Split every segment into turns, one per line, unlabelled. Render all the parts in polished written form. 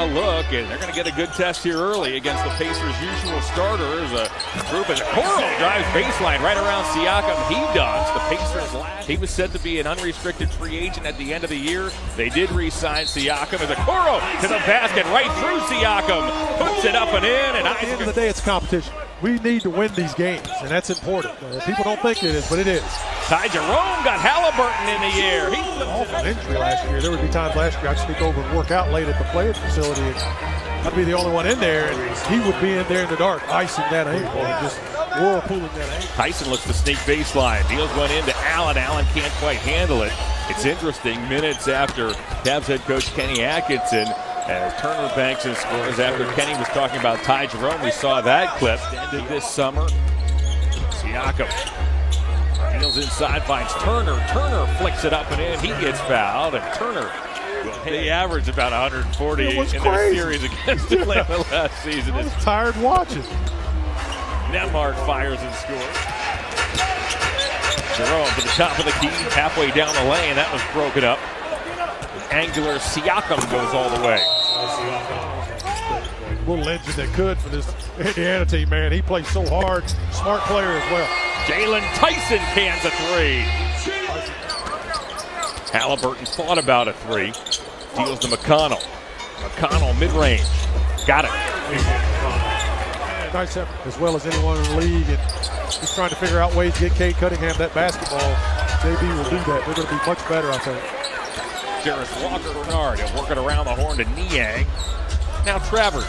A look, and they're going to get a good test here early against the Pacers' usual starters. A group as Okoro drives baseline right around Siakam. He dunks. The Pacers last. He was said to be an unrestricted free agent at the end of the year. They did re-sign Siakam as Okoro to the basket right through Siakam. Puts it up and in. And
at the end of the day, it's competition. We need to win these games, and that's important. People don't think it is, but it is.
Jerome got Haliburton in the air. He's
awful injury last year. There would be times last year I'd sneak over and work out late at the players' facility, and I'd be the only one in there, and he would be in there in the dark, icing that ankle and just whirlpooling that ankle.
Tyson looks to sneak baseline. Deals one into Allen. Allen can't quite handle it. It's interesting, minutes after Cavs head coach Kenny Atkinson as Turner banks and scores after Kenny was talking about Ty Jerome. We saw that clip ended this summer. Siakam deals inside, finds Turner. Turner flicks it up and in. He gets fouled, and Turner, they averaged about 140 in their series against Atlanta last season.
I was tired watching.
Nembhard fires and scores. Jerome to the top of the key, halfway down the lane. That was broken up. Angular Siakam goes all the way.
Little engine that could for this Indiana team, man. He plays so hard. Smart player as well.
Jalen Tyson cans a three. Haliburton thought about a three. Deals to McConnell. McConnell mid-range. Got it.
Nice effort, as well as anyone in the league. And he's trying to figure out ways to get Cade Cunningham that basketball. JB will do that. They're going to be much better, I think.
Jarris Walker-Bernard working around the horn to Niang. Now Travers.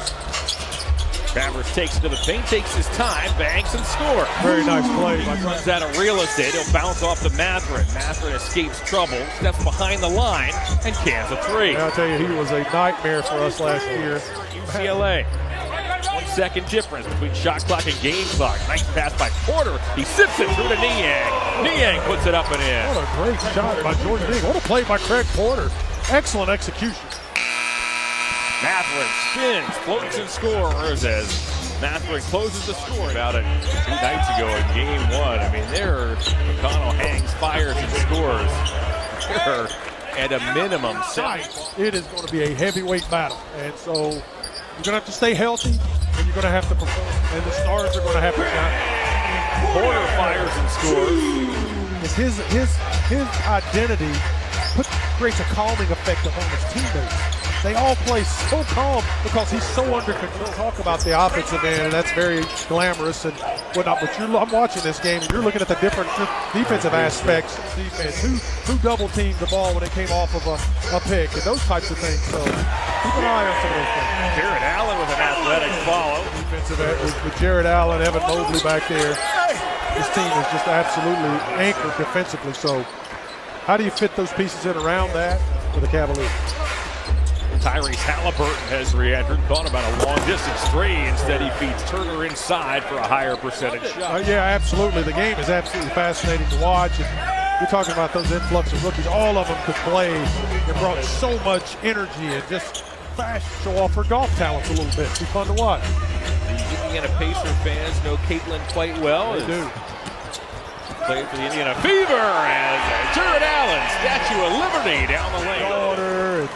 Travers takes it to the paint, takes his time, banks and scores.
Very nice play.
Runs out of real estate. He'll bounce off to Mathurin. Mathurin escapes trouble, steps behind the line, and cans a three.
I'll tell you, he was a nightmare for us last year.
UCLA. 1 second difference between shot clock and game clock. Nice pass by Porter. He sips it through to Niang. Niang puts it up and in.
What a great shot by Jordan Niang. What a play by Craig Porter. Excellent execution.
Mathurin spins, floats and scores as Mathurin closes the score about it 2 nights ago in game 1. I mean, there McConnell hangs, fires, and scores. They're at a minimum.
It is going to be a heavyweight battle, and so you're going to have to stay healthy, and you're going to have to perform, and the stars are going to have to shine.
Porter fires and scores.
It's his identity creates a calming effect upon his teammates. They all play so calm because he's so under control. Talk about the offensive end, and that's very glamorous and whatnot. But I'm watching this game, and you're looking at the different defensive aspects of defense. Who double-teamed the ball when it came off of a pick, and those types of things. So keep an eye on some of those things.
Jarrett Allen with an athletic follow.
Defensive end with Jarrett Allen, Evan Mobley back there. This team is just absolutely anchored defensively. So how do you fit those pieces in around that for the Cavaliers?
Tyrese Haliburton has re-entered. Thought about a long-distance three. Instead, he feeds Turner inside for a higher percentage shot.
Yeah, absolutely. The game is absolutely fascinating to watch. And you're talking about those influx of rookies. All of them could play and brought so much energy and just show off her golf talents a little bit. Be fun to watch.
The Indiana Pacers fans know Caitlin quite well.
They do.
Played for the Indiana Fever as Jarrett Allen, Statue of Liberty down the lane.
Daughter and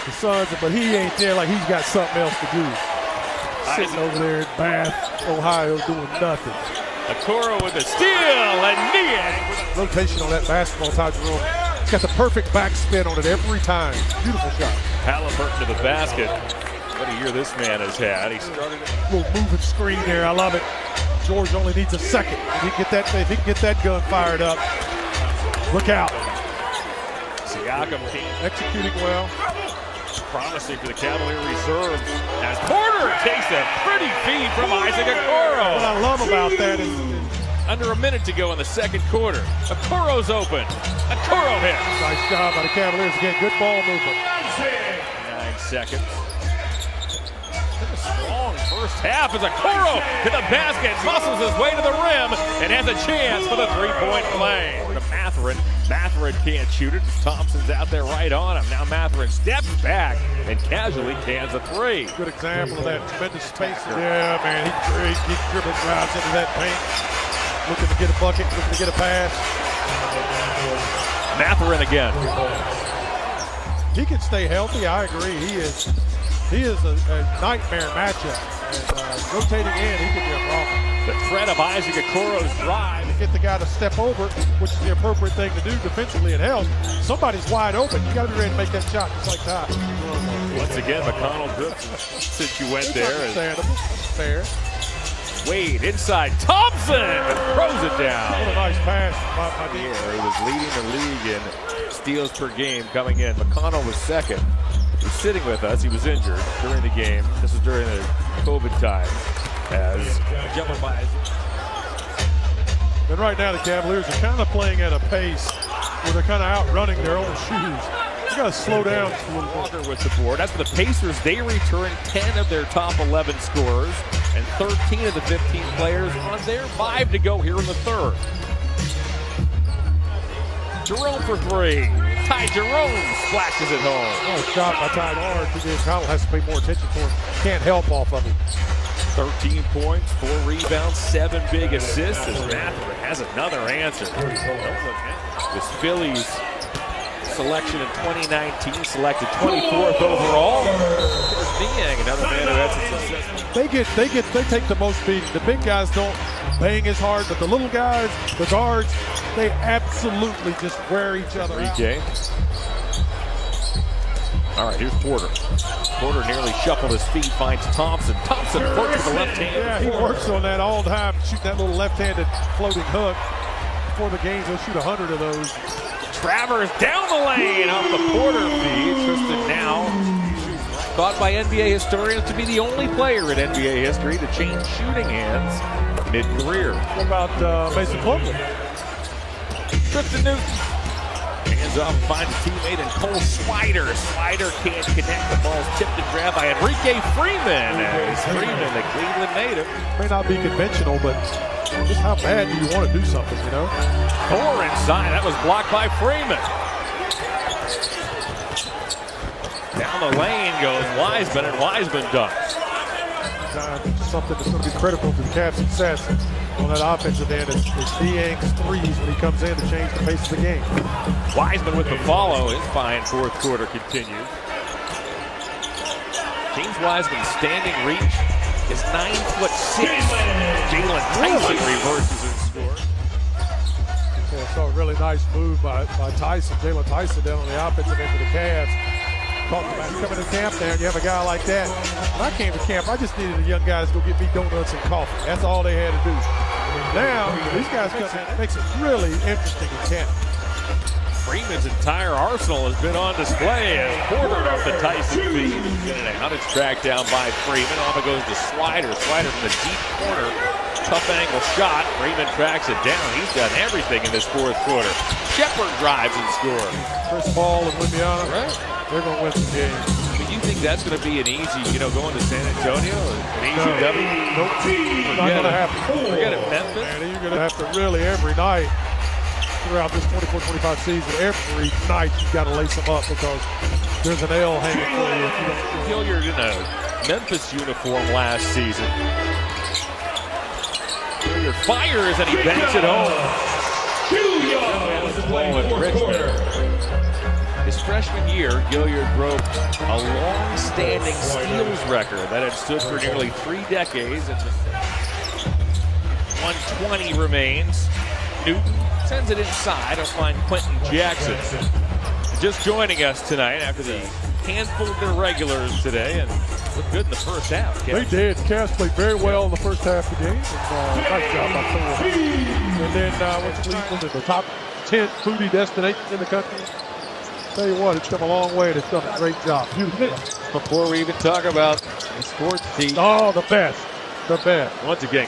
the sons, but he ain't there like he's got something else to do. Sitting over there in Bath, Ohio, doing nothing.
Okoro with a steal, and Niang.
Rotation on that basketball, Ty Jerome. He's got the perfect backspin on it every time. Beautiful shot.
Haliburton to the basket. What a year this man has had. He started
a little moving screen there. I love it. George only needs a second. If he can get that gun fired up, look out.
Siakam
executing well.
Promising for the Cavalier reserves as Porter takes a pretty feed from Isaac Okoro.
What I love about that is
under a minute to go in the second quarter. Okoro's open. Okoro hits.
Nice job by the Cavaliers again. Good ball movement.
9 seconds. A strong first half as Okoro to the basket, muscles his way to the rim, and has a chance for the three-point play. To Mathurin. Mathurin can't shoot it. Thompson's out there right on him. Now Mathurin steps back and casually cans a three.
Good example of that tremendous space. Yeah, man, he dribble drives into that paint. Looking to get a bucket, looking to get a pass.
Mathurin again.
He can stay healthy, I agree. He is He is a nightmare matchup. And rotating in, he could be a problem.
The threat of Isaac Okoro's drive.
Get the guy to step over, which is the appropriate thing to do defensively. It helps. Somebody's wide open. You got to be ready to make that shot just like that.
Once again, McConnell grips since you went there.
Understandable. Fair.
Wade inside. Thompson throws it down.
What a nice pass by Niang.
He was leading the league in steals per game coming in. McConnell was second. He's sitting with us. He was injured during the game. This was during the COVID time. As jumping by.
And right now the Cavaliers are kind of playing at a pace where they're kind of outrunning their own shoes. You got to slow down a little
Walker with the board. As for the Pacers, they return 10 of their top 11 scorers and 13 of the 15 players on their 5 to go here in the third. Jerome for 3. Ty Jerome splashes it home.
Oh, shot by Ty hard. McConnell has to pay more attention to him. Can't help off of him.
13 points, 4 rebounds, 7 big assists as Mathurin has another answer. This Phillies selection in 2019, selected 24th overall. There's Niang, another man who has some success.
They take the most beating. The big guys don't bang as hard, but the little guys, the guards, they absolutely just wear each other out.
All right, here's Porter. Porter nearly shuffled his feet, finds Thompson. Thompson works with the left hand.
Yeah, he works on that all the time, shooting that little left-handed floating hook. Before the game, he'll shoot 100 of those.
Travers down the lane off the Porter feed. Tristan now, thought by NBA historians to be the only player in NBA history to change shooting hands mid-career.
What about Mason Plumlee?
Tristan Newton. Hands off, finds a teammate in Cole Swider. Swider can't connect. The ball's tipped and grabbed by Enrique Freeman. Freeman, the Cleveland native.
May not be conventional, but just how bad do you want to do something, you know?
Thor inside. That was blocked by Freeman. Down the lane goes Wiseman, and Wiseman dunks.
Something that's going to be critical to the Cavs' success on that offensive end is Niang's threes when he comes in to change the pace of the game.
Wiseman with the follow. His fine fourth quarter continues. James Wiseman's standing reach is 9'6". Jalen Tyson reverses and scores.
Yeah, I saw a really nice move by Tyson, Jalen Tyson down on the offensive end of the Cavs. Talking about coming to camp there, and you have a guy like that. When I came to camp, I just needed the young guys to go get me donuts and coffee. That's all they had to do. Now, these guys come in, it makes it really interesting in camp.
Freeman's entire arsenal has been on display as Porter off the Tyson feed. In and out, it's tracked down by Freeman. Off it goes to Swider. Swider from the deep corner. Tough angle shot. Freeman tracks it down. He's done everything in this fourth quarter. Sheppard drives and scores.
Chris Paul and Wiseman, right? They're going to win some games.
But you think that's going to be an easy, going to San Antonio? An easy W?
Nope. Not going to happen.
Forget it, Memphis.
Man, you're going to have to really every night throughout this 24-25 season, every night you've got to lace them up because there's an L hanging for you if you don't.
Hilliard in a Memphis uniform last season. Hilliard fires and he banks it home. His freshman year, Gilliard broke a long-standing steals record that had stood for nearly 3 decades. And 120 remains. Newton sends it inside. I'll find Quentin Jackson. Just joining us tonight after the handful of their regulars today, and looked good in the first half.
They did. The Cavs played very well in the first half of the game. And, nice job by Thor. And then what's Cleveland in the top 10 foodie destinations in the country? Tell you what, it's come a long way and it's done a great job.
Before we even talk about the sports team.
Oh, the best. The best.
Once again,